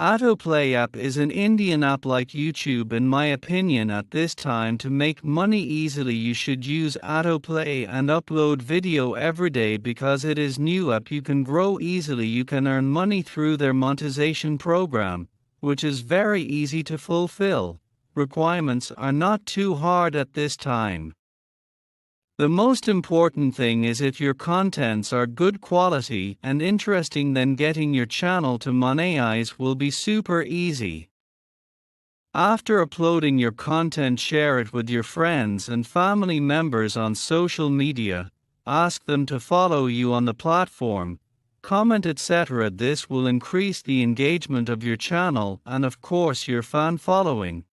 Atoplay app is an Indian app like YouTube in my opinion. At this time, to make money easily you should use Atoplay and upload video every day because it is new app. You can grow easily. You can earn money through their monetization program, which is very easy to fulfill. Requirements are not too hard at this time. The most important thing is if your contents are good quality and interesting, then getting your channel to monetize will be super easy. After uploading your content, share it with your friends and family members on social media. Ask them to follow you on the platform, comment, etc. This will increase the engagement of your channel and of course your fan following.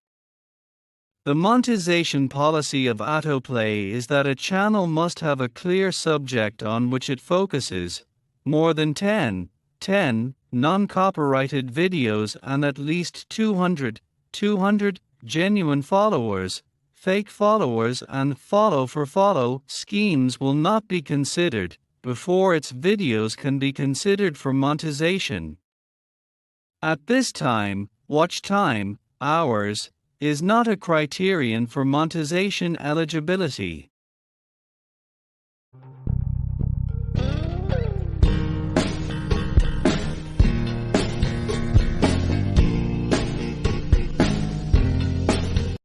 The monetization policy of Atoplay is that a channel must have a clear subject on which it focuses, more than 10 non-copyrighted videos, and at least 200 genuine followers. Fake followers and follow-for-follow schemes will not be considered before its videos can be considered for monetization. At this time, watch time, hours, is not a criterion for monetization eligibility.